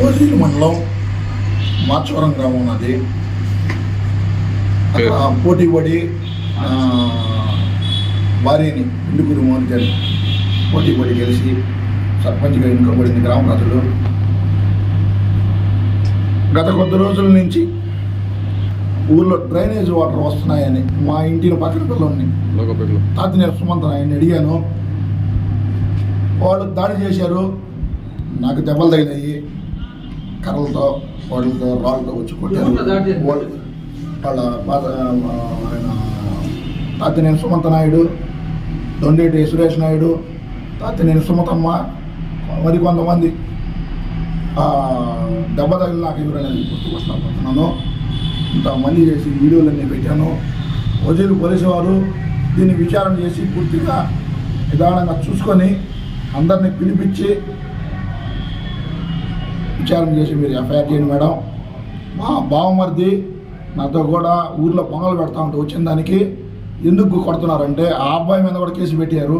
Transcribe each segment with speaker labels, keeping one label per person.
Speaker 1: ఓజీలు మండలం మాచవరం గ్రామం ఉన్నది. పోటీ పడి భార్యని ఇండుగురు మోనికని పోటీ పడి గెలిచి సర్పంచ్గా ఎన్నుకోబడింది గ్రామ ప్రజలు. గత కొద్ది రోజుల నుంచి ఊళ్ళో డ్రైనేజ్ వాటర్ వస్తున్నాయని మా ఇంటిని పక్కన పిల్లల్ని తాతినేని సుమంత్ ఆయన్ని అడిగాను. వాళ్ళు దాడి చేశారు. నాకు దెబ్బలు తగిలాయి. కర్రలతో వాళ్ళతో రాళ్ళతో వచ్చి కొట్టారు. వాళ్ళ ఆయన తాతినేని సుమంత నాయుడు, దొండేటి సురేష్ నాయుడు, తాతినేని సుమతమ్మ, మరి కొంతమంది దెబ్బ తగిలి నాకు ఎవరైనా గుర్తుకొస్తున్నాను. ఇంతమంది చేసి వీడియోలన్నీ పెట్టాను. ఓజీలు పోలీసు వారు దీన్ని విచారణ చేసి పూర్తిగా నిదానంగా చూసుకొని అందరినీ పిలిపించి విచారణ చేసి మీరు ఎఫ్ఐఆర్ చేయండి మేడం. మా బావమరిది నాతో కూడా ఊర్లో పొంగలు పెడతా ఉంటే వచ్చిన దానికి ఎందుకు కొడుతున్నారంటే ఆ అబ్బాయి మీద కూడా కేసు పెట్టారు.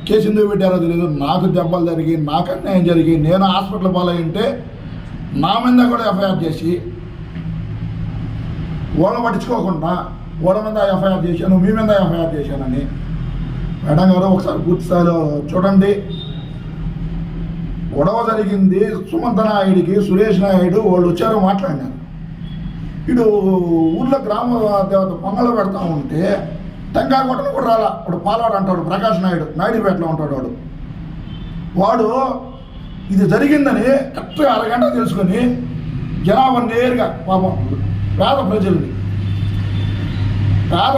Speaker 1: కేసు ఎందుకు పెట్టారో తెలియదు. నాకు దెబ్బలు జరిగి, నాకు అన్యాయం జరిగి, నేను హాస్పిటల్ పాలై ఉంటే నా మీద కూడా ఎఫ్ఐఆర్ చేసి వాళ్ళని పట్టించుకోకుండా వాళ్ళ మీద ఎఫ్ఐఆర్ చేశాను, మీ మీద ఎఫ్ఐఆర్ చేశానని. మేడం గారు ఒకసారి పూర్తి స్థాయిలో చూడండి. గొడవ జరిగింది సుమంత నాయుడికి, సురేష్ నాయుడు వాళ్ళు వచ్చారు, మాట్లాడినారు. వీడు ఊళ్ళో గ్రామ దేవత పొంగలు పెడతా ఉంటే టెంకాయ కొట్టను కూడా రాలా. వాడు పాలాడు అంటాడు, ప్రకాష్ నాయుడు, నాయుడుపేటలో ఉంటాడు. వాడు ఇది జరిగిందని కరెక్ట్గా అరగంట తెలుసుకొని జనాభా నేరుగా పాపం పేద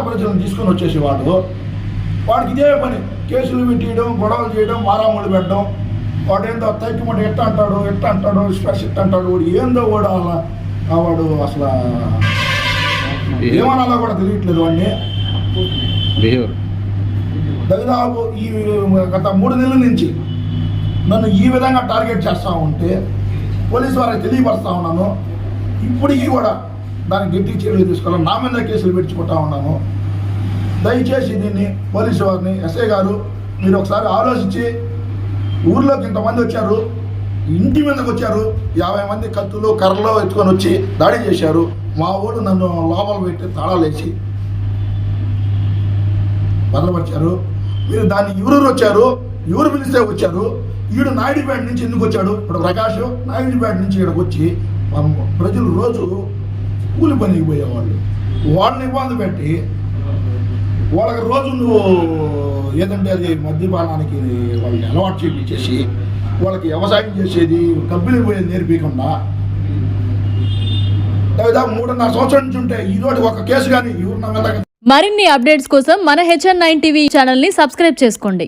Speaker 1: ప్రజలను తీసుకొని వచ్చేసి వాడికి ఇదే పని. కేసులు పెట్టేయడం, గొడవలు చేయడం, మారాముళ్ళు పెట్టడం. వాడు ఏందో తగ్గిమంటే ఎట్ట అంటాడు స్పెషల్ ఎట్ట అంటాడు. వాడు ఏందో కూడా వాడు అసలు ఏమనాలో కూడా తెలియట్లేదు. వాడిని దాదాపు ఈ గత 3 నెలల నుంచి నన్ను ఈ విధంగా టార్గెట్ చేస్తూ ఉంటే పోలీసు వారికి తెలియపరుస్తూ ఉన్నాను. ఇప్పటికీ కూడా దానికి గట్టి చర్యలు తీసుకోవాలి. నా మీద కేసులు పెట్టుకుంటా ఉన్నాను. దయచేసి దీన్ని పోలీసు వారిని, ఎస్ఐ గారు మీరు ఒకసారి ఆలోచించి, ఊర్లోకి ఇంతమంది వచ్చారు, ఇంటి మీదకి వచ్చారు, 50 మంది కత్తులు కర్రలు ఎత్తుకొని వచ్చి దాడి చేశారు. మా ఊరు నన్ను లోపల పెట్టి తాళాలు వేసి భద్రపరిచారు. మీరు దాన్ని ఎవరు వచ్చారు, ఎవరు పిలిస్తే వచ్చారు, ఈడు నాయుడుపేట నుంచి ఎందుకు వచ్చాడు? ఇప్పుడు ప్రకాష్ నాయుడుపేట నుంచి ఇక్కడికి వచ్చి ప్రజలు రోజు కూలి పనికి పోయేవాళ్ళు, వాళ్ళని ఇబ్బంది పెట్టి వాళ్ళకి రోజు నువ్వు ఏదంటే అది మద్యపానానికి వాళ్ళని అలవాటు చేయించేసి వాళ్ళకి వ్యవసాయం చేసేది, కంపెనీకి పోయేది నేర్పించకుండా దాదాపు 3.5 సంవత్సరాల నుంచి ఉంటే ఈరోజు ఒక కేసు కానీ ఎవరు నా మీద.
Speaker 2: మరిన్ని అప్డేట్స్ కోసం మన HN9 టీవీ ఛానల్ ని సబ్స్క్రైబ్ చేసుకోండి.